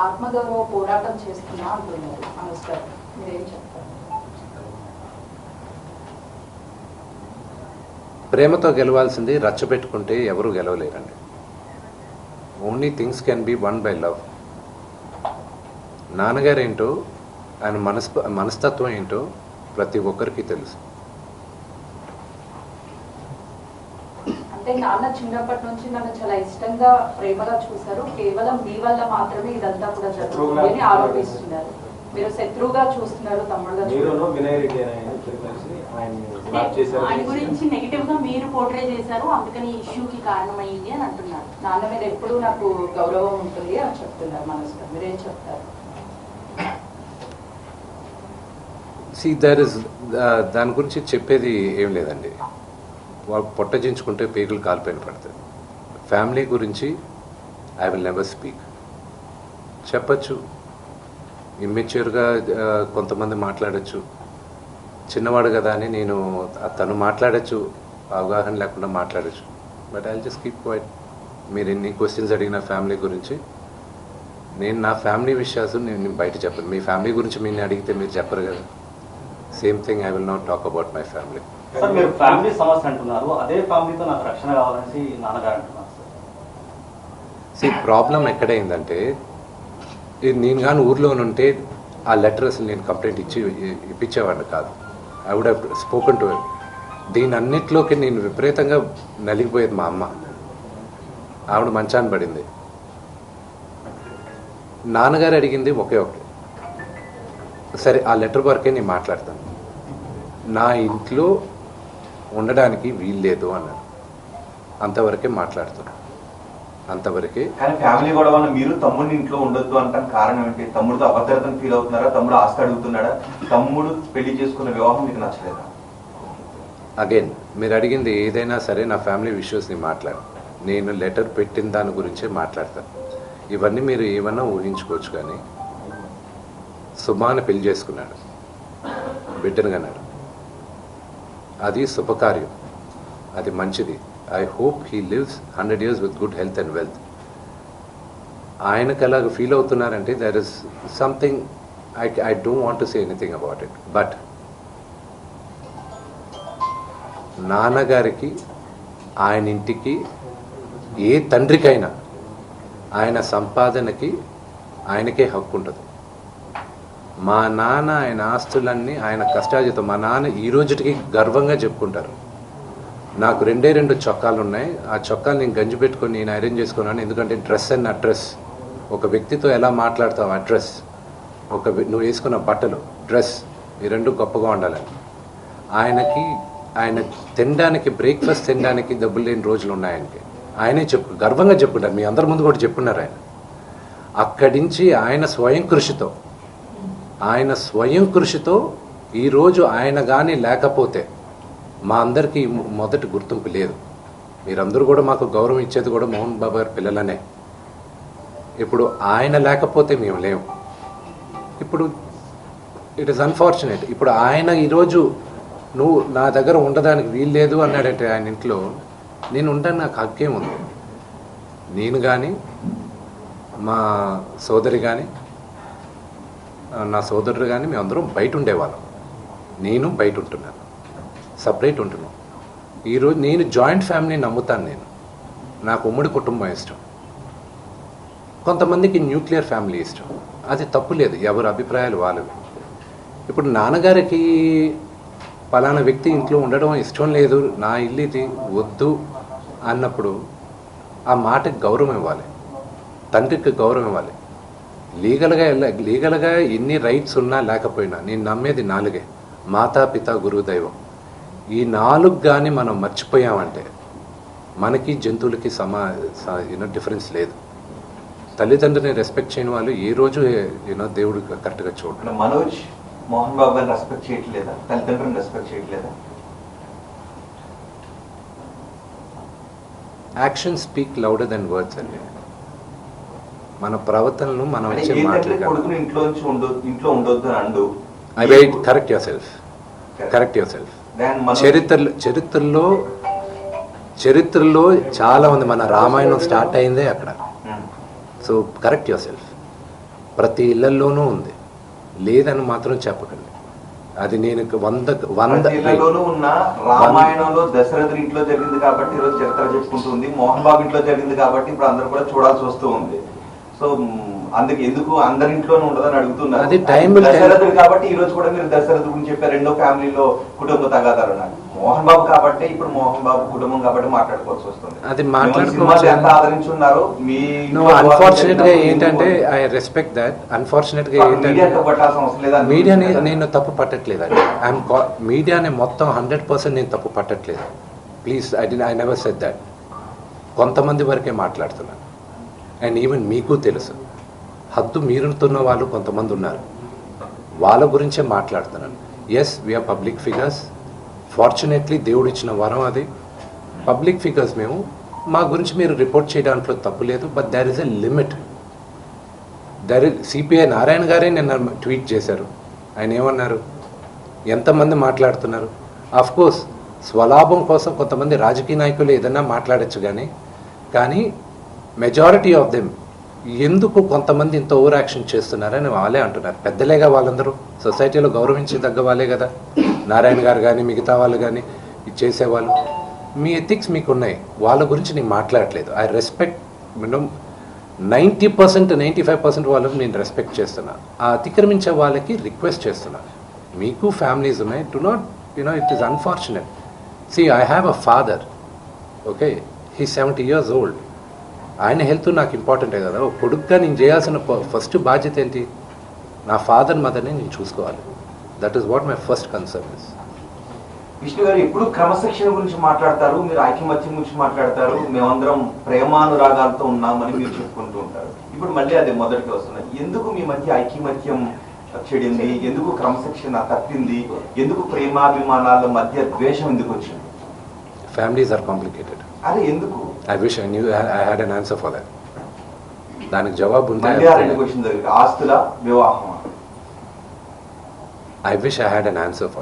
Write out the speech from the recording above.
ఆత్మగౌరవ పోరాటం చేస్తున్నా అంటున్నారు అనుష్క, మీరేం చెప్తారు? ప్రేమతో గెలవాల్సింది రచ్చబెట్టుకుంటే ఎవరు గెలవలేరండి. Only things can be won by love. నాన్నగారు ఏంటో, ఆయన మనస్తత్వం ఏంటో ప్రతి ఒక్కరికి తెలుసు. అంటే నాన్న చిన్నప్పటి నుంచి నన్ను చాలా ఇష్టంగా ప్రేమగా చూశారు, కేవలం మీ వల్ల మాత్రమే ఇదంతా కూడా జరుగుతుంది అని ఆరోపిస్తున్నారు. మీరు శత్రువుగా చూస్తున్నారు, తమ్ముడుగా ఆయన గురించి నెగిటివ్ గా మీరు పోర్ట్రే చేశారు, అందుకని ఇష్యూకి కారణమైంది అని అంటున్నారు. నాన్న మీద ఎప్పుడూ నాకు గౌరవం ఉంటుంది అని చెప్తున్నారు మనసులో, మీరేం చెప్తారు? దాని గురించి చెప్పేది ఏం లేదండి. వాళ్ళు పొట్టజించుకుంటే పేగులు కాలిపోయిన పడుతుంది. ఫ్యామిలీ గురించి ఐ విల్ నెవర్ స్పీక్. చెప్పచ్చు, ఇమ్మెచ్యూర్గా కొంతమంది మాట్లాడచ్చు, చిన్నవాడు కదా అని నేను తను మాట్లాడచ్చు, అవగాహన లేకుండా మాట్లాడచ్చు. But I just keep quiet. మీరు ఎన్ని క్వశ్చన్స్ అడిగిన ఫ్యామిలీ గురించి, నేను నా ఫ్యామిలీ విషయాలు నేను బయట చెప్పను. మీ ఫ్యామిలీ గురించి మీరు అడిగితే మీరు చెప్పరు కదా. Same thing I will not talk about my family. Sir, మీరు ఫ్యామిలీ సమస్య అంటున్నారు, అదే ఫ్యామిలీతో నాకు రక్షణ కావాలని నాన్నగారు అంటున్నారు సార్. ప్రాబ్లం ఎక్కడైందంటే, నేను కానీ ఊర్లో ఉంటే ఆ లెటర్ అసలు నేను కంప్లైంట్ ఇప్పించేవాడిని కాదు. I would have spoken to him. దీని అన్నిట్లోకి నేను విపరీతంగా నలిగిపోయేది. మా అమ్మ, ఆవిడ మంచాన్ని పడింది. నాన్నగారు అడిగింది ఒకే ఒకటి, సరే ఆ లెటర్ వరకే నేను మాట్లాడతాను, నా ఇంట్లో ఉండడానికి వీల్లేదు అన్నాడు. అంతవరకే మాట్లాడుతున్నాను, అంతవరకే. కానీ ఫ్యామిలీ గొడవ మీరు తమ్ముడిని ఇంట్లో ఉండొద్దు అంటాం కారణం ఏంటి? తమ్ముడితో అభద్రతను ఫీల్ అవుతున్నారా? తమ్ముడు ఆస్తి అడుగుతున్నాడా? తమ్ముడు పెళ్లి చేసుకున్న వివాహం మీకు నచ్చలేదా? అగైన్ మీరు అడిగింది ఏదైనా సరే నా ఫ్యామిలీ విషయస్ని మాట్లాడు. నేను లెటర్ పెట్టిన దాని గురించే మాట్లాడతాను. ఇవన్నీ మీరు ఏమన్నా ఊహించుకోవచ్చు. కానీ సుమాని పెళ్లి చేసుకున్నాడు, బిడ్డను కన్నాడు, అది శుభకార్యం, అది మంచిది. I hope he lives 100 years with good health and wealth. ఆయనకు అలాగ ఫీల్ అవుతున్నారంటే there is something I don't want to say anything about it. But నాన్నగారికి, ఆయన ఇంటికి, ఏ తండ్రికైనా ఆయన సంపాదనకి ఆయనకే హక్కు ఉంటుంది. మా నాన్న ఆయన ఆస్తులన్నీ ఆయన కష్టార్జితం. మా నాన్న ఈ రోజుకి గర్వంగా చెప్పుకుంటారు, నాకు 2 చొక్కాలు ఉన్నాయి, ఆ చొక్కాలు నేను గంజి పెట్టుకొని నేను అరేంజ్ చేసుకున్నాను. ఎందుకంటే డ్రెస్ అండ్ అడ్రస్, ఒక వ్యక్తితో ఎలా మాట్లాడతావు అడ్రస్, నువ్వు వేసుకున్న బట్టలు, డ్రెస్, ఈ 2 గొప్పగా ఉండాలని. ఆయన తినడానికి, బ్రేక్ఫాస్ట్ తినడానికి డబ్బులు లేని రోజులు ఉన్నాయి ఆయనకి. ఆయనే గర్వంగా చెప్పుకుంటారు, మీ అందరి ముందు కూడా చెప్పున్నారు. ఆయన అక్కడి నుంచి ఆయన స్వయం కృషితో ఈరోజు ఆయన కానీ లేకపోతే మా అందరికీ మొదటి గుర్తింపు లేదు. మీరందరూ కూడా మాకు గౌరవం ఇచ్చేది కూడా మోహన్ బాబు గారి పిల్లలనే. ఇప్పుడు ఆయన లేకపోతే మేము లేము. ఇప్పుడు ఇట్ ఈస్ అన్ఫార్చునేట్. ఇప్పుడు ఆయన ఈరోజు నువ్వు నా దగ్గర ఉండడానికి వీలు లేదు అన్నాడంటే ఆయన ఇంట్లో, నేను ఉంటాను, నాకు హక్కేం ఉంది. నేను కానీ, మా సోదరి కానీ, నా సోదరుడు కానీ, మేమందరం బయట ఉండేవాళ్ళం. నేను బయట ఉంటున్నాను, సపరేట్ ఉంటున్నాను. ఈరోజు నేను జాయింట్ ఫ్యామిలీని నమ్ముతాను. నాకు ఉమ్మడి కుటుంబం ఇష్టం, కొంతమందికి న్యూక్లియర్ ఫ్యామిలీ ఇష్టం. అది తప్పు లేదు, ఎవరి అభిప్రాయాలు వాళ్ళవి. ఇప్పుడు నాన్నగారికి పలానా వ్యక్తి ఇంట్లో ఉండడం ఇష్టం లేదు, నా ఇల్లు ఇది వద్దు అన్నప్పుడు ఆ మాటకి గౌరవం ఇవ్వాలి, తండ్రికి గౌరవం ఇవ్వాలి. లీగల్గా ఎన్ని రైట్స్ ఉన్నా లేకపోయినా నేను నమ్మేది 4: మాతా, పిత, గురువు, దైవం. ఈ 4 కానీ మనం మర్చిపోయామంటే మనకి జంతువులకి డిఫరెన్స్ లేదు. తల్లిదండ్రులని రెస్పెక్ట్ చేయని వాళ్ళు ఏ రోజు దేవుడు కరెక్ట్గా చూడండి. మనోజ్ మోహన్ బాబు గారిని రెస్పెక్ట్ చేయట్లేదా? తల్లిదండ్రులను రెస్పెక్ట్ చేయట్లేదా? Action speak louder than words అండి. మన ప్రవర్తనను మనం ఇచ్చే మాటలు కరెక్ట్ యువర్ సెల్ఫ్. చరిత్రలో చాలా ఉంది. మన రామాయణం స్టార్ట్ అయిందే అక్కడ. So correct your self. ప్రతి ఇళ్లలోనూ ఉంది, లేదని మాత్రం చెప్పకండి. అది నేను వంద ఇళ్లలోనూ ఉన్న రామాయణంలో దశరథుడి ఇంట్లో జరిగింది కాబట్టి ఈరోజు చరిత్ర చెప్పుకుంటుంది, మోహన్ బాబు ఇంట్లో జరిగింది కాబట్టి ఇప్పుడు అందరూ కూడా చూడాల్సి వస్తూ ఉంది. సో అందుకు ఎందుకు అందరింట్లోనే ఉండదని అడుగుతున్నారు. అది టైం దశరథుడు కాబట్టి ఈ రోజు కూడా మీరు దశరథుడు గురించి చెప్పారు. రెండో ఫ్యామిలీలో కుటుంబ తగాదాలు ఉన్నాయి. మోహన్ బాబు కాబట్టి ఇప్పుడు మోహన్ బాబు కుటుంబం కాబట్టి మాట్లాడుకోవాల్సి వస్తుంది. అది మాట్లాడుకోవచ్చు. ఎంత ఆదరించున్నారు మీ అన్ఫార్చునేట్ గా ఏంటంటే ఐ రెస్పెక్ట్ దట్. అన్ఫార్చునేట్ గా ఏంటంటే పట్టాల్సిన అవసరం లేదా? మీడియాని నేను తప్పు పట్టట్లేదు అండి. మీడియాని మొత్తం 100% నేను తప్పు పట్టట్లేదు. Please I never said that. కొంతమంది వరకే మాట్లాడుతున్నాను. అండ్ ఈవెన్ మీకు తెలుసు, హద్దు మీరుతున్న వాళ్ళు కొంతమంది ఉన్నారు, వాళ్ళ గురించే మాట్లాడుతున్నాను. Yes, we're public figures. Fortunately దేవుడు ఇచ్చిన వరం అది. పబ్లిక్ ఫిగర్స్ మేము, మా గురించి మీరు రిపోర్ట్ చేయడానికి తప్పు లేదు. But there is a limit. CPI Narayana గారే నిన్న ట్వీట్ చేశారు. ఆయన ఏమన్నారు? ఎంతమంది మాట్లాడుతున్నారు? ఆఫ్ కోర్స్ స్వలాభం కోసం కొంతమంది రాజకీయ నాయకులు ఏదైనా మాట్లాడచ్చు, కానీ మెజారిటీ ఆఫ్ దెమ్ ఎందుకు కొంతమంది ఇంత ఓవర్ యాక్షన్ చేస్తున్నారని వాళ్ళే అంటున్నారు. పెద్దలేగా వాళ్ళందరూ, సొసైటీలో గౌరవించదగ్గ వాళ్ళే కదా. నారాయణ గారు కానీ మిగతా వాళ్ళు కానీ ఇది చేసేవాళ్ళు. మీ ఎథిక్స్ మీకు ఉన్నాయి, వాళ్ళ గురించి నేను మాట్లాడట్లేదు. ఐ రెస్పెక్ట్ 90%, 95% వాళ్ళని నేను రెస్పెక్ట్ చేస్తున్నా. ఆ అతిక్రమించే వాళ్ళకి రిక్వెస్ట్ చేస్తున్నా, మీకు ఫ్యామిలీస్ ఉన్నాయి, do not it is unfortunate. See, I have a father, okay? He's 70 years old. ఆయన హెల్త్ నాకు ఇంపార్టెంటే కదా. కొడుకుగా నేను చేయాల్సిన ఫస్ట్ బాధ్యత ఏంటి? నా ఫాదర్ మదర్ని నేను చూసుకోవాలి. That is what my first concern is. Vishnu గారు ఎప్పుడు క్రమశిక్షణ గురించి మాట్లాడతారు, మీరు ఐకమత్యం గురించి మాట్లాడతారు, మేమందరం ప్రేమానురాగాలతో ఉన్నామని మీరు చెప్పుకుంటూ ఉంటారు. ఇప్పుడు మళ్ళీ అదే మొదటికి వస్తున్నాయి. ఎందుకు మీ మధ్య ఐకమత్యం చెడింది? ఎందుకు క్రమశిక్షణ తప్పింది? ఎందుకు ప్రేమాభిమానాల మధ్య ద్వేషం ఎందుకు వచ్చింది? Families are complicated. అదే ఎందుకు? I wish I knew I had an answer for that. దానికి జవాబు ఉంది. రెండు క్వశ్చన్ జరిగింది, ఆస్తుల వివాహం. I wish I had an answer for it.